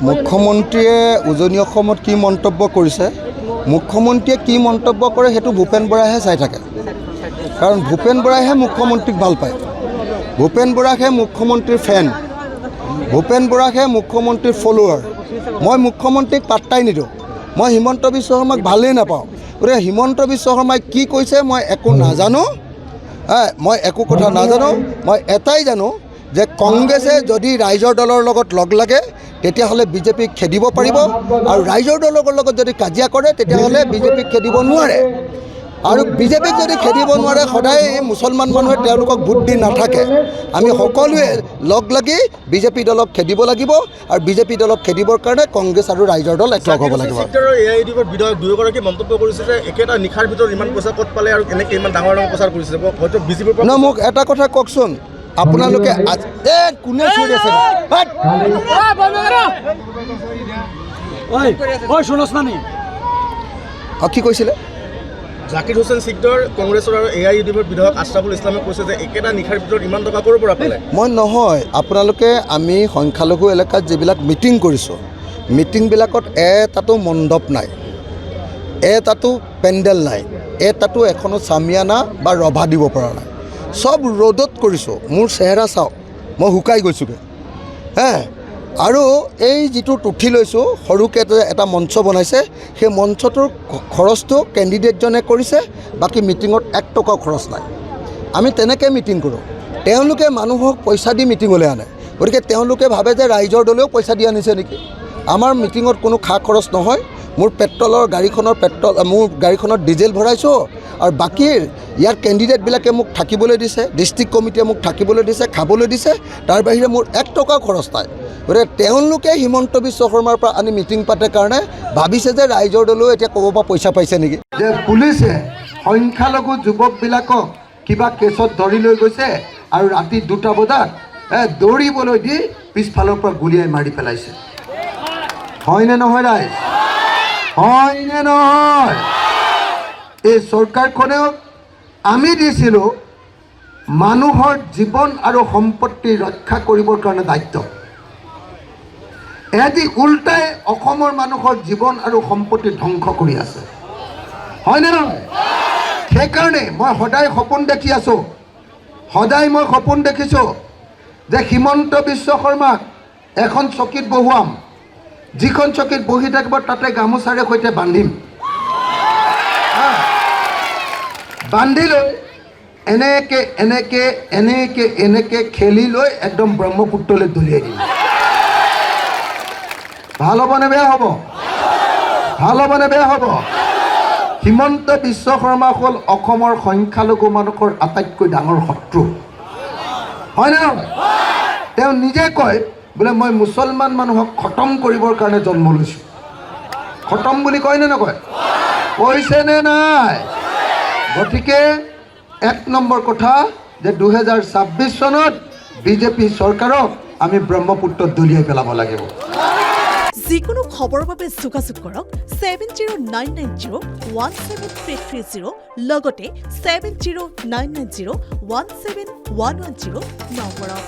মুখ্যমন্ত্ৰীয়ে উজনি অসমত কি মন্তব্য কৰিছে, মুখ্যমন্ত্ৰীয়ে কি মন্তব্য কৰে সেইটো ভূপেন বৰাইহে চাই থাকে। কাৰণ ভূপেন বৰাইহে মুখ্যমন্ত্ৰীক ভাল পায়। ভূপেন বৰাকহে মুখ্যমন্ত্ৰীৰ ফেন, ভূপেন বৰাকহে মুখ্যমন্ত্ৰীৰ ফলোৱাৰ। মই মুখ্যমন্ত্ৰীক পাত্তাই নিদিওঁ। মই হিমন্ত বিশ্ব শৰ্মাক ভালেই নাপাওঁ। গতিকে হিমন্ত বিশ্ব শৰ্মাই কি কৈছে মই একো নাজানো। মই একো কথা নাজানো। মই এটাই জানো যে কংগ্ৰেছে যদি ৰাইজৰ দলৰ লগত লগ লাগে তেতিয়াহ'লে বিজেপিক খেদিব পাৰিব, আৰু ৰাইজৰ দলৰ লগত যদি কাজিয়া কৰে তেতিয়াহ'লে বিজেপিক খেদিব নোৱাৰে। আৰু বিজেপিক যদি খেদিব নোৱাৰে, সদায় মুছলমান মানুহে তেওঁলোকক ভোট দি নাথাকে। আমি সকলোৱে লগ লাগি বিজেপি দলক খেদিব লাগিব, আৰু বিজেপি দলক খেদিবৰ কাৰণে কংগ্ৰেছ আৰু ৰাইজৰ দল একলগ হ'ব লাগিব। বিধায়ক দুয়োগৰাকী মন্তব্য কৰিছে যে একেটা নিশাৰ ভিতৰত ইমান পইচা ক'ত পালে আৰু এনেকৈ ইমান ডাঙৰ প্ৰচাৰ কৰিছে, হয়তো বিজেপিৰ পৰা। মোক এটা কথা কওকচোন, আপোনালোকে কোনে চুৰি আছে? কি কৈছিলে? জাকিৰ হুছেইন চিকদাৰ কংগ্ৰেছৰ আৰু AIUDFৰ বিধায়ক আশৰাফুল ইছলামে কৈছে যে একেটা নিশাৰ ভিতৰত ইমান টকা ক'ৰ পৰা পালে। মই নহয়, আপোনালোকে আমি সংখ্যালঘু এলেকাত যিবিলাক মিটিং কৰিছোঁ, মিটিংবিলাকত এটাতো মণ্ডপ নাই, এটাতো পেণ্ডেল নাই, এটাতো এখনো চামিয়ানা বা ৰভা দিব পৰা নাই। চব ৰ'দত কৰিছোঁ। মোৰ চেহেৰা চাওক, মই শুকাই গৈছোঁগৈ। আৰু এই যিটো উঠি লৈছোঁ, সৰুকৈ এটা মঞ্চ বনাইছে, সেই মঞ্চটোৰ খৰচটো কেণ্ডিডেটজনে কৰিছে, বাকী মিটিঙত 1 টকাও খৰচ নাই। আমি তেনেকৈ মিটিং কৰোঁ। তেওঁলোকে মানুহক পইচা দি মিটিঙলৈ আনে। গতিকে তেওঁলোকে ভাবে যে ৰাইজৰ দলেও পইচা দি আনিছে নেকি। আমাৰ মিটিঙত কোনো খা খৰচ নহয়। মোৰ পেট্ৰলৰ মোৰ গাড়ীখনত ডিজেল ভৰাইছোঁ, আৰু বাকী ইয়াৰ কেণ্ডিডেটবিলাকে মোক থাকিবলৈ দিছে, ডিষ্ট্ৰিক্ট কমিটিয়ে মোক থাকিবলৈ দিছে, খাবলৈ দিছে। তাৰ বাহিৰে মোৰ 1 টকাও খৰচ নাই। গতিকে তেওঁলোকে হিমন্ত বিশ্ব শৰ্মাৰ পৰা আনি মিটিং পাতে কাৰণে ভাবিছে যে ৰাইজৰ দলেও এতিয়া ক'ব পৰা পইচা পাইছে নেকি। যে পুলিচে সংখ্যালঘু যুৱকবিলাকক কিবা কেছত ধৰি লৈ গৈছে, আৰু ৰাতি 2টা বজাত দৌৰিবলৈ দি পিছফালৰ পৰা গুলিয়াই মাৰি পেলাইছে। হয়নে নহয় ৰাইজ? হয়নে নহয়? এই চৰকাৰখনেও আমি দিছিলোঁ মানুহৰ জীৱন আৰু সম্পত্তি ৰক্ষা কৰিবৰ কাৰণে দায়িত্ব। এটি উল্টাই অসমৰ মানুহৰ জীৱন আৰু সম্পত্তি ধ্বংস কৰি আছে। হয়নে নহয়? সেইকাৰণে মই সদায় সপোন দেখি আছোঁ, সদায় মই সপোন দেখিছোঁ যে হিমন্ত বিশ্ব শৰ্মাক এখন চকীত বহুৱাম, যিখন চকীত বহি থাকিব তাতে গামোচাৰে সৈতে বান্ধিম, বান্ধি লৈ এনেকৈ এনেকৈ এনেকৈ এনেকৈ খেলি লৈ একদম ব্ৰহ্মপুত্ৰলৈ দলিয়াই দিম। ভাল হ'বনে বেয়া হ'ব? ভাল হ'বনে বেয়া হ'ব? হিমন্ত বিশ্ব শৰ্মা হ'ল অসমৰ সংখ্যালঘু মানুহৰ আটাইতকৈ ডাঙৰ শত্ৰু। হয়নে নহয়? তেওঁ নিজে কয় বোলে মই মুছলমান মানুহক খতম কৰিবৰ কাৰণে জন্ম লৈছোঁ। খতম বুলি কয়নে নকয়? কৈছেনে নাই? গতিকে 1 নম্বৰ কথা যে 2026 চনত বিজেপি চৰকাৰক আমি ব্ৰহ্মপুত্ৰত দলিয়াই পেলাব লাগিব। যিকোনো খবৰৰ বাবে যোগাযোগ কৰক 7099017330 লগতে 7099017110 নম্বৰত।